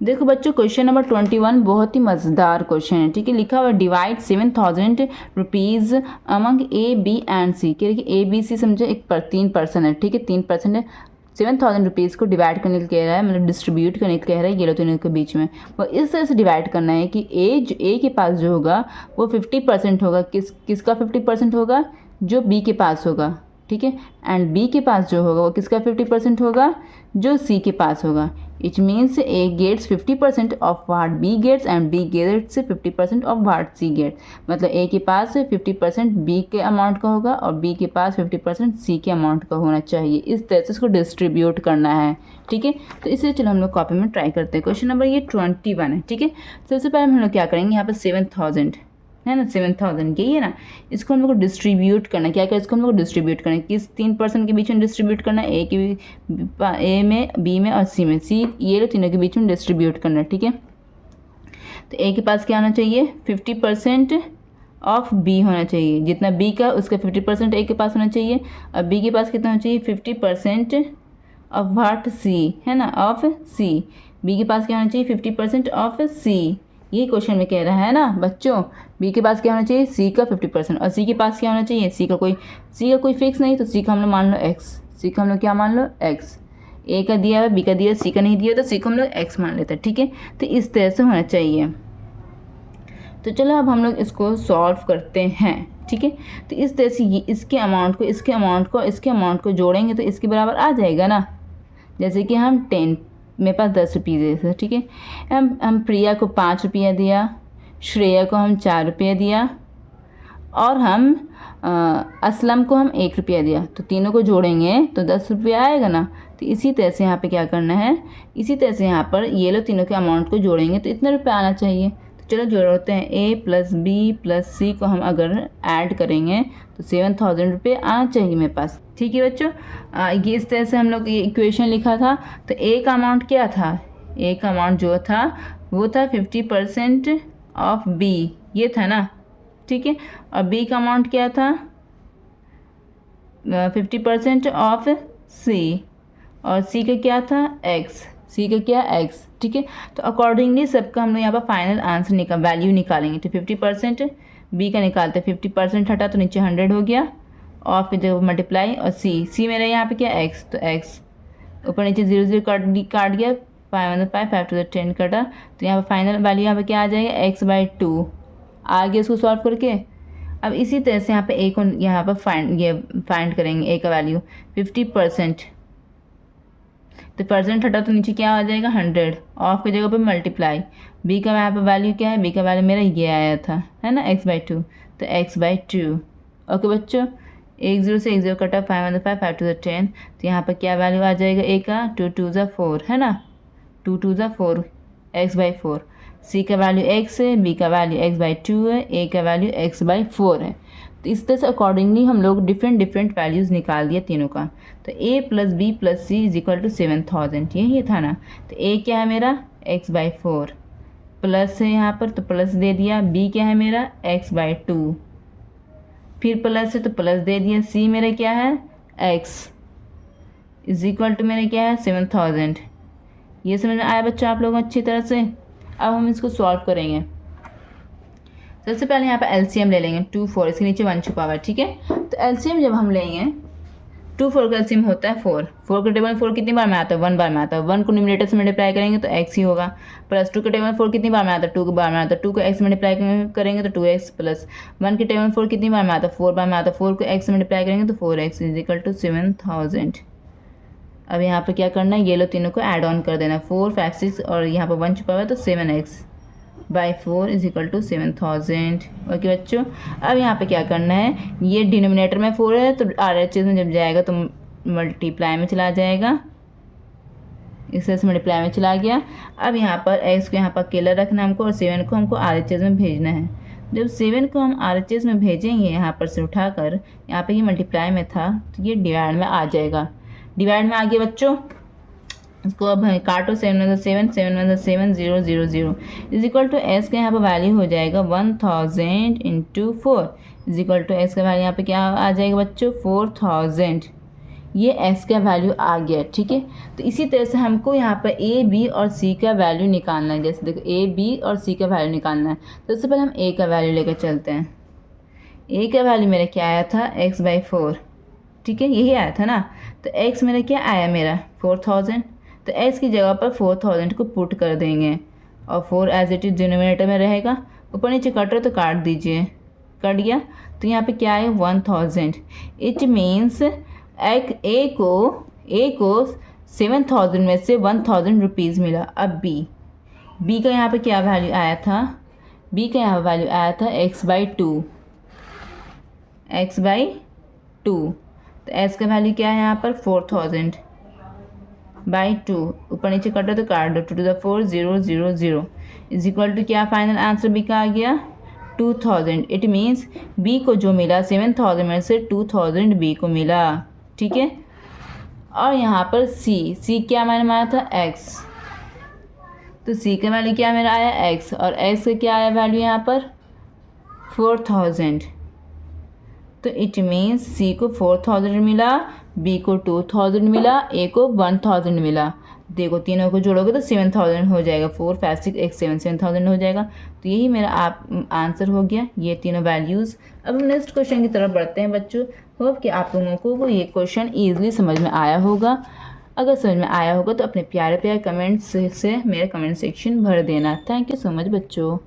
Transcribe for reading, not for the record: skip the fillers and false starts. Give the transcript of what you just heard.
देखो बच्चों question number 21 बहुत ही मज़ेदार क्वेश्चन है, ठीक है। लिखा हुआ divide 7000 rupees among a b and c. क्या देखिए ए बी सी समझे एक 3% है, ठीक है, 3% है। 7000 रुपीज़ को डिवाइड करने के कह रहा है, मतलब डिस्ट्रीब्यूट करने के कह रहा है ये लोग दोनों के बीच में। वो इस तरह से डिवाइड करना है कि ए के पास जो होगा वो 50% होगा। किसका 50% होगा? जो बी के पास होगा, ठीक है। एंड बी के पास जो होगा वो किसका 50% होगा? जो सी के पास होगा। It means A gets 50% of what B gets and B gets 50% of what C gets. मतलब ए के पास 50% बी के अमाउंट का होगा और बी के पास 50% सी के अमाउंट का होना चाहिए। इस तरह से इसको डिस्ट्रीब्यूट करना है, ठीक है। तो इसलिए चलो हम लोग कॉपी में ट्राई करते हैं। क्वेश्चन नंबर ये 21 है, ठीक है। सबसे पहले हम लोग क्या करेंगे, यहाँ पर 7000 है ना, 7000 यही है ना, इसको हम लोग को डिस्ट्रीब्यूट करना है। क्या क्या इसको हम लोग को डिस्ट्रीब्यूट करना है? किस 3% के बीच में डिस्ट्रीब्यूट करना है? ए में, बी में और सी में। सी ये लोग तीनों के बीच में डिस्ट्रीब्यूट करना है, ठीक है। तो ए के पास क्या होना चाहिए? 50% ऑफ बी होना चाहिए। जितना बी का उसका 50% ए के पास होना चाहिए। और बी के पास कितना होना चाहिए? 50% ऑफ वाट सी, है ना, ऑफ सी। बी के पास क्या होना चाहिए? 50% ऑफ सी। ये क्वेश्चन में कह रहा है ना बच्चों। बी के पास क्या होना चाहिए? सी का 50%। और सी के पास क्या होना चाहिए? सी का कोई फिक्स नहीं, तो सी का हम लोग मान लो एक्स। सी का हम लोग क्या मान लो? एक्स। ए का दिया है, बी का दिया है, सी का नहीं दिया, तो सी को हम लोग एक्स मान लेते हैं, ठीक है। तो इस तरह से होना चाहिए। तो चलो अब हम लोग इसको सॉल्व करते हैं, ठीक है। तो इस तरह से इसके अमाउंट को इसके अमाउंट को जोड़ेंगे तो इसके बराबर आ जाएगा ना। जैसे कि हम 10, मेरे पास 10 रुपये दे थे, ठीक है। हम प्रिया को 5 रुपया दिया, श्रेया को हम 4 रुपया दिया और हम असलम को हम 1 रुपया दिया। तो तीनों को जोड़ेंगे तो 10 रुपया आएगा ना। तो इसी तरह से यहाँ पे क्या करना है, इसी तरह से यहाँ पर ये लोग तीनों के अमाउंट को जोड़ेंगे तो इतना रुपया आना चाहिए। तो चलो जोड़ते हैं। ए प्लस बी प्लस सी को हम अगर ऐड करेंगे तो 7000 रुपये आना चाहिए मेरे पास, ठीक है बच्चों। ये इस तरह से हम लोग ये इक्वेशन लिखा था। तो ए का अमाउंट क्या था? ए का अमाउंट जो था वो था 50% ऑफ बी, ये था ना, ठीक है। और बी का अमाउंट क्या था? 50% ऑफ सी। और सी का क्या था? एक्स। सी का क्या? एक्स, ठीक है। तो अकॉर्डिंगली सबका हम लोग यहाँ पर फाइनल आंसर वैल्यू निकालेंगे। तो 50% बी का निकालते हैं, 50% हटा तो नीचे 100 हो गया, और फिर जब मल्टीप्लाई, और सी मेरा यहाँ पे क्या? एक्स। तो एक्स ऊपर नीचे 0 0 काट गया, 5 5 5 to the 10 कटा। तो यहाँ पर फाइनल वैल्यू यहाँ पे क्या आ जाएगा? x/2 आ गया इसको सॉल्व करके। अब इसी तरह से यहाँ पे ए को यहाँ पर फाइंड करेंगे। ए का वैल्यू 50%, तो परसेंट हटा तो नीचे क्या आ जाएगा? 100, ऑफ की जगह पे मल्टीप्लाई। बी का यहाँ पर वैल्यू क्या है? बी का वैल्यू मेरा ये आया था, है ना, x/2। तो x/2। ओके बच्चों, 1 0 से 1 0 कटा, 5 5 5 to the 10। तो यहाँ पर क्या वैल्यू आ जाएगा? ए का 2 2 ज़ा 4, है ना, 2 2 ज़ा 4, x/4। सी का वैल्यू x है, बी का वैल्यू x/2 है, ए का वैल्यू x/4 है। तो इस तरह से अकॉर्डिंगली हम लोग डिफरेंट वैल्यूज़ निकाल दिया तीनों का। तो a plus B plus C is equal to 7000, यही था ना। तो a क्या है मेरा? x/4 प्लस है यहाँ पर, तो प्लस दे दिया। b क्या है मेरा? x/2, फिर प्लस है तो प्लस दे दिया। c मेरा क्या है? x इज इक्वल टू मेरा क्या है? 7000। ये समझ में आया बच्चों आप लोगों को अच्छी तरह से? अब हम इसको सॉल्व करेंगे। सबसे पहले यहाँ पर एलसीएम ले लेंगे। 2 4, इसके नीचे 1 छुपा हुआ है, ठीक है। तो एलसीएम जब हम लेंगे, 2 4 का एलसीएम होता है 4। 4 के टेबल में 4 कितनी बार में आता है? 1 बार में आता है। 1 को न्यूमरेटर से मल्टीप्लाई करेंगे तो x ही होगा। प्लस 2 के टेबल में 4 कितनी बार में आता है? 2 बार में आता है। 2 को x से मल्टीप्लाई करेंगे तो 2x, प्लस 1 के टेबल में 4 कितनी बार में आता है? 4 बार में आता है। 4 को x से मल्टीप्लाई करेंगे तो 4x इज इक्वल टू 7000। अब यहाँ पर क्या करना है? ये लो तीनों को ऐड ऑन कर देना। 4 5 6 और यहाँ पर 1 छुपा हुआ है तो 7x/4 is equal to 7000। Okay बच्चों, अब यहाँ पे क्या करना है? ये डिनोमिनेटर में 4 है तो RHS में जब जाएगा तो मल्टीप्लाई में चला जाएगा। इस तरह से मल्टीप्लाई में चला गया। अब यहाँ पर x को यहाँ पर अकेला रखना हमको, और 7 को हमको RHS में भेजना है। जब 7 को हम RHS में भेजेंगे यहाँ पर से उठाकर, यहाँ पर ये मल्टीप्लाई में था तो ये डिवाइड में आ जाएगा। डिवाइड में आ गया बच्चों। इसको अब काटो, 7 1 7 7 1 7 0 0 0 इज इक्वल टू एस का यहाँ पर वैल्यू हो जाएगा 1000 into 4 is equal to S का वैल्यू यहाँ पे क्या आ जाएगा बच्चों? 4000। ये एक्स का वैल्यू आ गया, ठीक है। तो इसी तरह से हमको यहाँ पर ए बी और सी का वैल्यू निकालना है। जैसे देखो ए बी और सी का वैल्यू निकालना है, तो सबसे पहले हम ए का वैल्यू लेकर चलते हैं। ए का वैल्यू मेरा क्या आया था, x/4, ठीक है, यही आया था ना। तो x मेरा क्या आया, मेरा 4000। तो x की जगह पर 4000 को पुट कर देंगे और 4 एज इट इज डिनोमिनेटर में रहेगा। ऊपर नीचे कट रहा तो काट दीजिए, कट गया। तो यहाँ पे क्या है 1000। इट मीन्स ए को 7000 में से 1000 रुपीज़ मिला। अब बी का यहाँ पे क्या वैल्यू आया था, बी का यहाँ वैल्यू आया था x/2। तो s का वैल्यू क्या है यहाँ पर 4000/2। ऊपर नीचे कट रहा तो काट दो, 2 to the 4 0 0 0 is equal to क्या फाइनल आंसर बी का आ गया 2000। इट मीन्स बी को जो मिला 7000 में से 2000 बी को मिला, ठीक है। और यहाँ पर सी क्या मैंने माना था x, तो सी का वैल्यू क्या मेरा आया x, और x का क्या आया वैल्यू यहाँ पर 4000। तो इट मीन्स सी को 4000 मिला, बी को 2000 मिला, ए को 1000 मिला। देखो तीनों को जोड़ोगे तो 7000 हो जाएगा, 4 5 6 8 7 7000 हो जाएगा। तो यही मेरा आंसर हो गया, ये तीनों वैल्यूज़। अब हम नेक्स्ट क्वेश्चन की तरफ बढ़ते हैं बच्चों। होप कि आप लोगों को ये क्वेश्चन ईजिली समझ में आया होगा। अगर समझ में आया होगा तो अपने प्यारे प्यारे कमेंट्स से मेरे कमेंट सेक्शन भर देना। थैंक यू सो मच बच्चों।